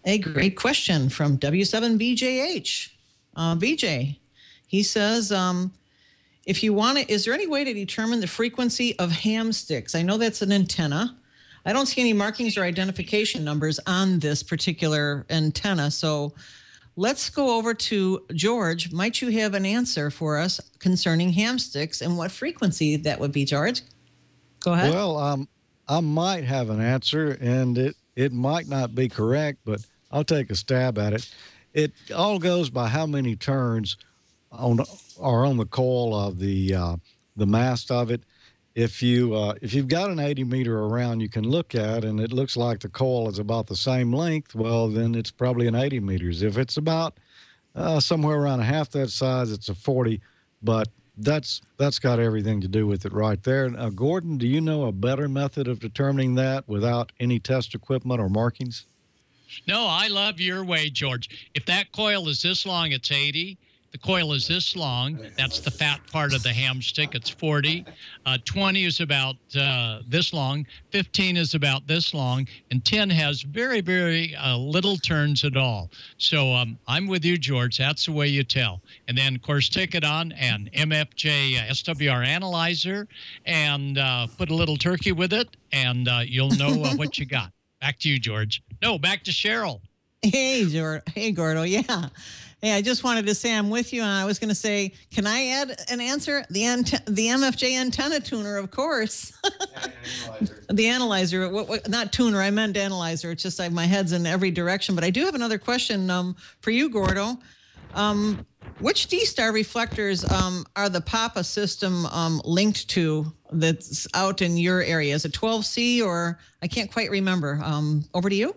a great question from W7BJH. BJ, he says, if you want to, is there any way to determine the frequency of ham sticks? I know that's an antenna. I don't see any markings or identification numbers on this particular antenna. So let's go over to George. Might you have an answer for us concerning ham sticks and what frequency that would be, George? Go ahead. Well, I might have an answer, and it might not be correct, but I'll take a stab at it. It all goes by how many turns are on the coil of the mast of it. If you've got an 80 meter around you can look at and it looks like the coil is about the same length, well, then it's probably an 80 meters. If it's about somewhere around a half that size, it's a 40. But that's got everything to do with it right there. Gordon, do you know a better method of determining that without any test equipment or markings? No, I love your way, George. If that coil is this long, it's 80. The coil is this long. That's the fat part of the ham stick. It's 40. 20 is about this long. 15 is about this long. And 10 has very, very little turns at all. So I'm with you, George. That's the way you tell. And then, of course, take it on an MFJ SWR analyzer and put a little turkey with it, and you'll know what you got. Back to you, George. No, back to Cheryl. Hey, George. Hey, Gordo. Yeah. Hey, I just wanted to say I'm with you, and I was going to say, can I add an answer? The MFJ antenna tuner, of course. The analyzer, not tuner, I meant analyzer. It's just like my head's in every direction. But I do have another question for you, Gordo. Which D-Star reflectors are the Papa system linked to that's out in your area? Is it 12C or I can't quite remember. Over to you.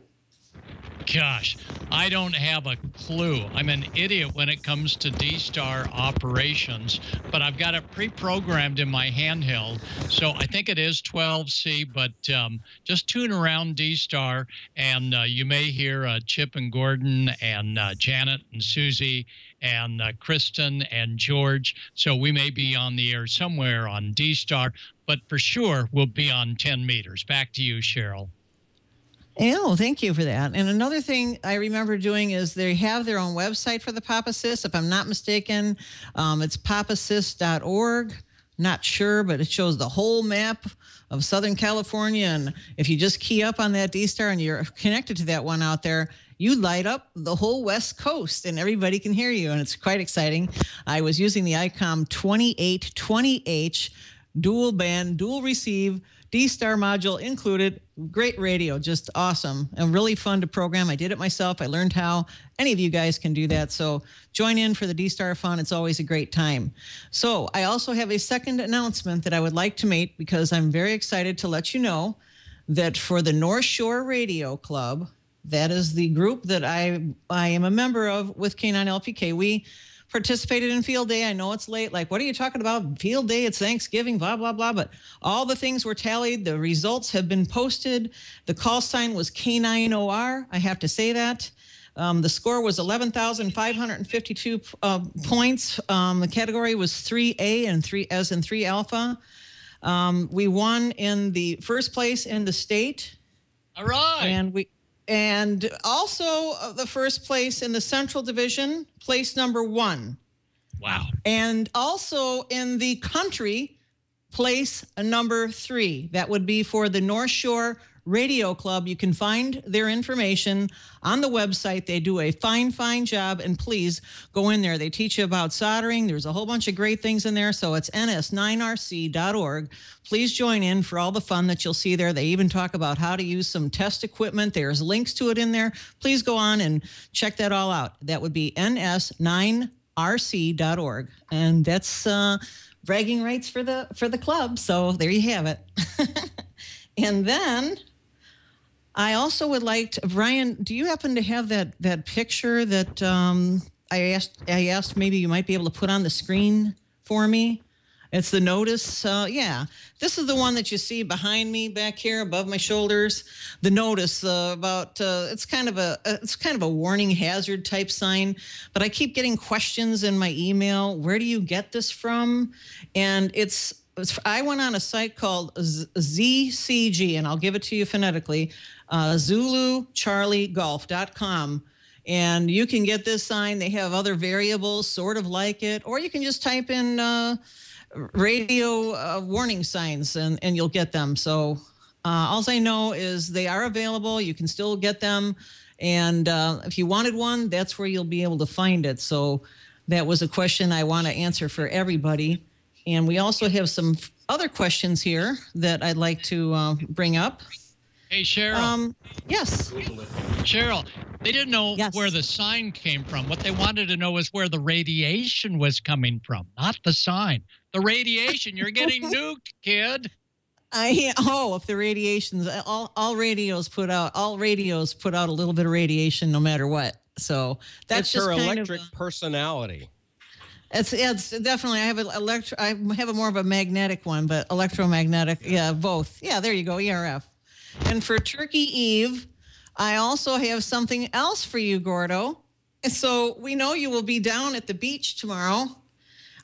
Gosh, I don't have a clue. I'm an idiot when it comes to D-Star operations, but I've got it pre-programmed in my handheld. So I think it is 12C, but just tune around D-Star, and you may hear Chip and Gordon and Janet and Susie and Kristen and George. So we may be on the air somewhere on D-Star, but for sure we'll be on 10 meters. Back to you, Cheryl. Oh, thank you for that. And another thing I remember doing is they have their own website for the PapaSys. If I'm not mistaken, it's papasys.org. Not sure, but it shows the whole map of Southern California. And if you just key up on that D-Star and you're connected to that one out there, you light up the whole West Coast and everybody can hear you. And it's quite exciting. I was using the ICOM 2820H dual band, dual receive, D-Star module included. Great radio, just awesome and really fun to program. I did it myself. I learned how. Any of you guys can do that. So join in for the D-Star fun. It's always a great time. So I also have a second announcement that I would like to make because I'm very excited to let you know that for the North Shore Radio Club, that is the group that I am a member of with K9LPK. participated in field day. I know it's late. Like, what are you talking about? Field day, it's Thanksgiving, blah, blah, blah. But all the things were tallied. The results have been posted. The call sign was K9OR. I have to say that. The score was 11,552 points. The category was 3A and 3 as in 3 alpha. We won in the first place in the state. All right. And also the first place in the Central Division, place number 1. Wow. And also in the country, place number 3. That would be for the North Shore Radio Club. You can find their information on the website. They do a fine job, and please go in there. They teach you about soldering. There's a whole bunch of great things in there. So it's ns9rc.org. Please join in for all the fun that you'll see there. They even talk about how to use some test equipment. There's links to it in there. Please go on and check that all out. That would be ns9rc.org. And that's bragging rights for the club. So there you have it. And then I also would like to, Brian, do you happen to have that picture that I asked maybe you might be able to put on the screen for me? It's the notice. Yeah, this is the one that you see behind me back here above my shoulders. The notice about it's kind of a warning hazard type sign. But I keep getting questions in my email. Where do you get this from? And I went on a site called ZCG, and I'll give it to you phonetically, ZuluCharlieGolf.com. And you can get this sign. They have other variables sort of like it, or you can just type in radio warning signs and you'll get them. So all I know is they are available. You can still get them. And if you wanted one, that's where you'll be able to find it. So that was a question I want to answer for everybody. And we also have some other questions here that I'd like to bring up. Hey, Cheryl. Yes. Cheryl, they didn't know where the sign came from. What they wanted to know was where the radiation was coming from, not the sign. The radiation. You're getting nuked, kid. If the radiation's all radios put out a little bit of radiation no matter what. So that's it's just her kind electric personality. It's definitely. I have a more of a magnetic one, but electromagnetic. Yeah, both. Yeah, there you go. ERF. And for Turkey Eve, I also have something else for you, Gordo. So we know you will be down at the beach tomorrow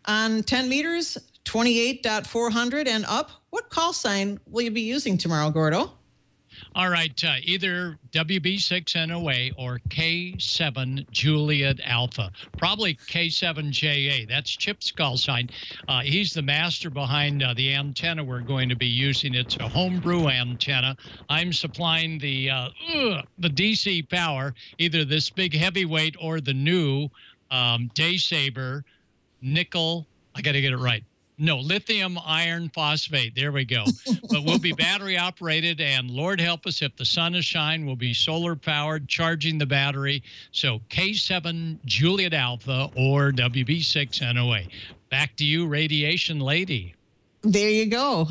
on 10 meters, 28.400 and up. What call sign will you be using tomorrow, Gordo? All right, either WB6NOA or K7 Juliet Alpha, probably K7JA. That's Chip's call sign. He's the master behind the antenna we're going to be using. It's a homebrew antenna. I'm supplying the DC power, either this big heavyweight or the new Daysaber nickel. I got to get it right. No, lithium iron phosphate. There we go. But we'll be battery operated, and Lord help us if the sun is shining, we'll be solar powered, charging the battery. So K7 Juliet Alpha or WB6NOA. Back to you, radiation lady. There you go.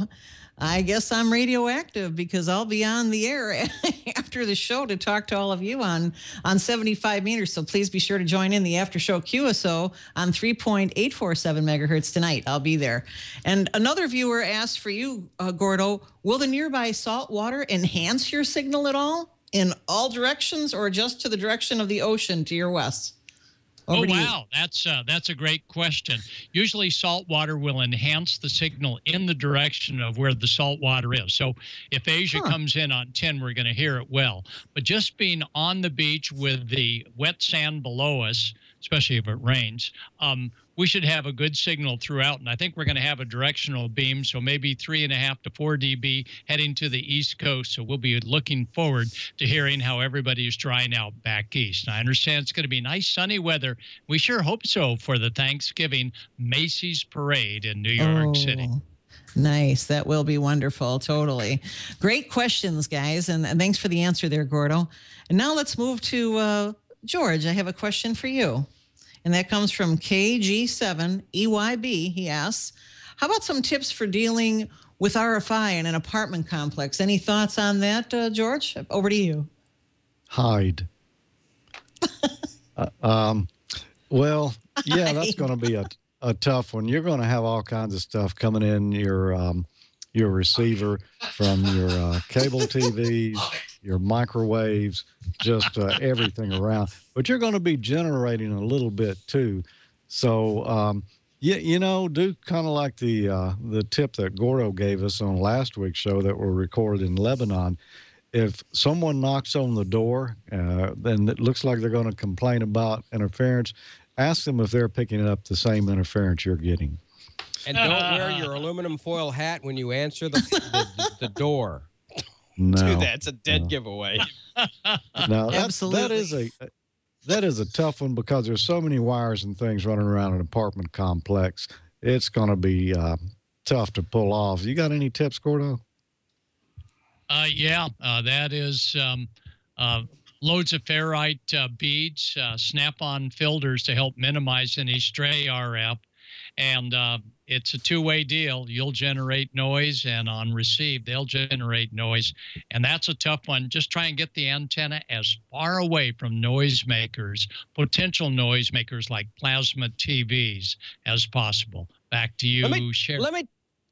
I guess I'm radioactive because I'll be on the air after the show to talk to all of you on 75 meters. So please be sure to join in the after show QSO on 3.847 megahertz tonight. I'll be there. And another viewer asked for you, Gordo, will the nearby salt water enhance your signal at all in all directions or just to the direction of the ocean to your west? Oh, wow. That's a great question. Usually salt water will enhance the signal in the direction of where the salt water is. So if Asia comes in on 10, we're going to hear it well. But just being on the beach with the wet sand below us, especially if it rains, we should have a good signal throughout. And I think we're going to have a directional beam, so maybe 3.5 to 4 dB heading to the East Coast. So we'll be looking forward to hearing how everybody is trying out back east. And I understand it's going to be nice sunny weather. We sure hope so for the Thanksgiving Macy's Parade in New York City. Nice. That will be wonderful. Totally. Great questions, guys. And thanks for the answer there, Gordo. And now let's move to George. I have a question for you. And that comes from KG7EYB. He asks, how about some tips for dealing with RFI in an apartment complex? Any thoughts on that, George? Over to you. Hide. Well, Yeah, that's going to be a tough one. You're going to have all kinds of stuff coming in your receiver from your cable TVs, your microwaves, just everything around. But you're going to be generating a little bit too. So, do kind of like the tip that Gordo gave us on last week's show that were recorded in Lebanon. If someone knocks on the door, then it looks like they're going to complain about interference. Ask them if they're picking up the same interference you're getting. And don't wear your aluminum foil hat when you answer the door. No, Do that. It's a dead giveaway. No, Absolutely. that is a tough one because there's so many wires and things running around an apartment complex. It's going to be tough to pull off. You got any tips, Gordo? That is loads of ferrite beads, snap-on filters to help minimize any stray RF. And it's a two-way deal. You'll generate noise, and on receive, they'll generate noise. And that's a tough one. Just try and get the antenna as far away from noisemakers, potential noisemakers like plasma TVs, as possible. Back to you, Sharon.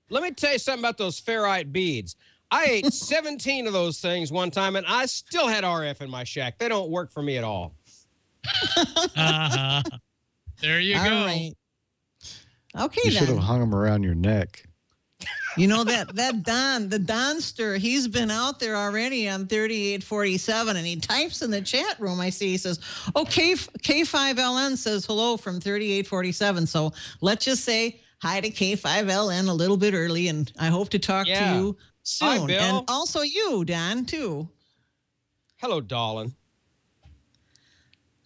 Let me tell you something about those ferrite beads. I ate 17 of those things one time, and I still had RF in my shack. They don't work for me at all. There you go. Right. Okay, you then. should have hung them around your neck. You know that Don, the Donster, he's been out there already on 3847, and he types in the chat room. I see he says, K5LN says hello from 3847. So let's just say hi to K5LN a little bit early, and I hope to talk to you soon. Hi, Bill. And also you, Don, too. Hello, darling.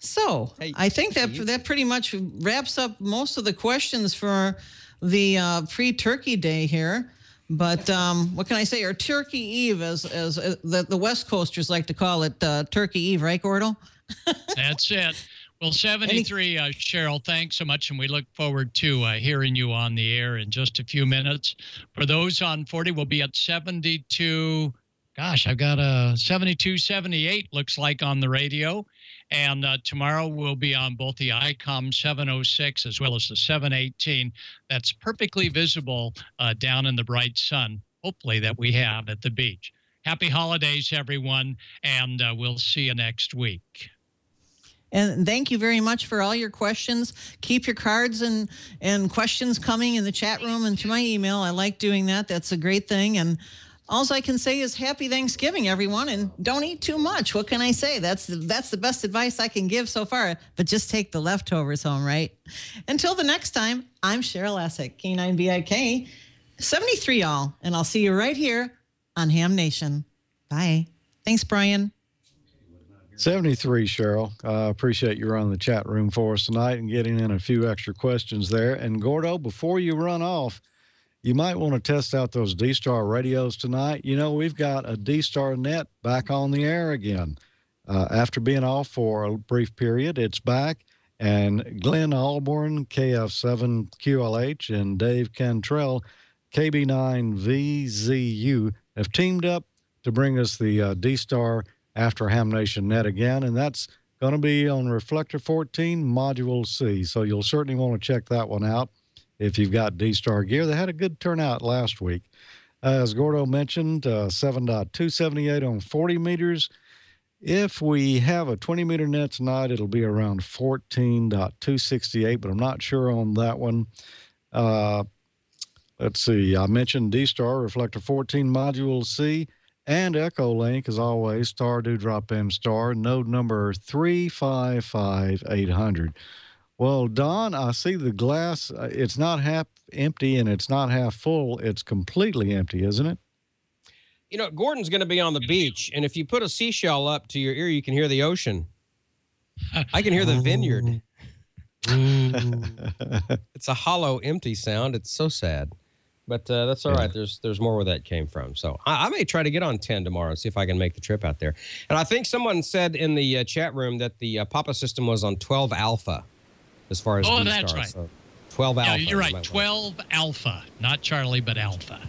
So I think that pretty much wraps up most of the questions for the pre-Turkey Day here. But what can I say? Or Turkey Eve, as the West Coasters like to call it, Turkey Eve, right, Gordo? That's it. Well, 73, Cheryl, thanks so much, and we look forward to hearing you on the air in just a few minutes. For those on 40, we'll be at 72. Gosh, I've got a 72, 78, looks like, on the radio. And tomorrow we'll be on both the ICOM 706 as well as the 718. That's perfectly visible down in the bright sun, hopefully, that we have at the beach. Happy holidays, everyone, and we'll see you next week. And thank you very much for all your questions. Keep your cards and questions coming in the chat room and to my email. I like doing that. That's a great thing. And all I can say is happy Thanksgiving, everyone, and don't eat too much. What can I say? That's the best advice I can give so far, but just take the leftovers home, right? Until the next time, I'm Cheryl Essick, K9BIK, 73 y'all, and I'll see you right here on Ham Nation. Bye. Thanks, Brian. 73, Cheryl. I appreciate you running the chat room for us tonight and getting in a few extra questions there. And Gordo, before you run off, you might want to test out those D-Star radios tonight. You know, we've got a D-Star net back on the air again. After being off for a brief period, it's back. And Glenn Alborn, KF7QLH, and Dave Cantrell, KB9VZU, have teamed up to bring us the D-Star After Ham Nation net again. And that's going to be on Reflector 14, Module C. So you'll certainly want to check that one out. If you've got D-Star gear, they had a good turnout last week. As Gordo mentioned, 7.278 on 40 meters. If we have a 20-meter net tonight, it'll be around 14.268, but I'm not sure on that one. Let's see. I mentioned D-Star, Reflector 14, Module C, and Echo Link, as always, Star Dewdrop M Star, node number 355800. Well, Don, I see the glass. It's not half empty and it's not half full. It's completely empty, isn't it? You know, Gordon's going to be on the beach, and if you put a seashell up to your ear, you can hear the ocean. I can hear the vineyard. It's a hollow, empty sound. It's so sad. But that's all right. There's more where that came from. So I may try to get on 10 tomorrow and see if I can make the trip out there. And I think someone said in the chat room that the Papa system was on 12 alpha. As far as D-Star, that's right. So 12 alpha. Yeah, you're right. 12 alpha, not Charlie, but alpha.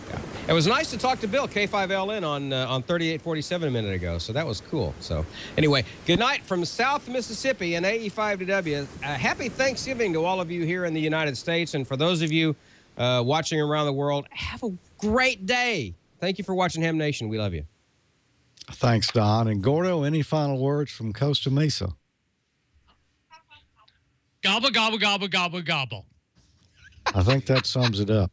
Yeah. It was nice to talk to Bill, K5LN, on 3847 a minute ago, so that was cool. So anyway, good night from South Mississippi and AE5DW. Happy Thanksgiving to all of you here in the United States, and for those of you watching around the world, have a great day. Thank you for watching Ham Nation. We love you. Thanks, Don. And Gordo, any final words from Costa Mesa? Gobble, gobble, gobble, gobble, gobble. I think that sums it up.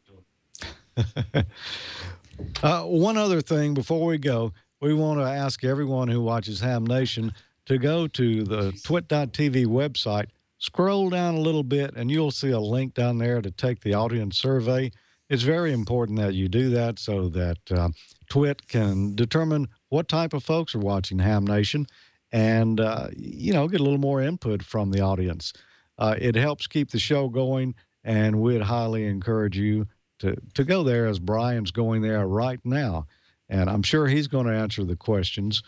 One other thing before we go, we want to ask everyone who watches Ham Nation to go to the twit.tv website, scroll down a little bit, and you'll see a link down there to take the audience survey. It's very important that you do that so that Twit can determine what type of folks are watching Ham Nation and, get a little more input from the audience. It helps keep the show going, and we'd highly encourage you to go there, as Brian's going there right now. And I'm sure he's going to answer the questions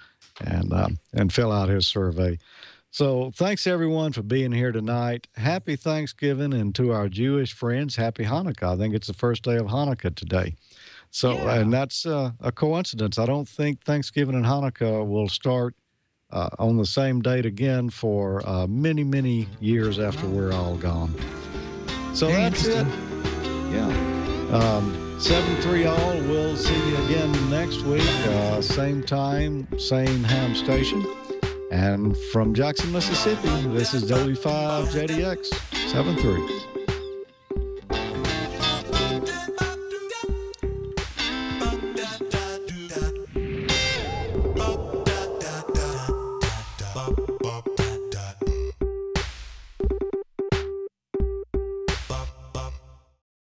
and fill out his survey. So thanks, everyone, for being here tonight. Happy Thanksgiving, and to our Jewish friends, happy Hanukkah. I think it's the first day of Hanukkah today. So, and that's a coincidence. I don't think Thanksgiving and Hanukkah will start on the same date again for many, many years after we're all gone. So that's it. Yeah. 7-3 all. We'll see you again next week. Same time, same ham station. And from Jackson, Mississippi, this is W5JDX 7-3.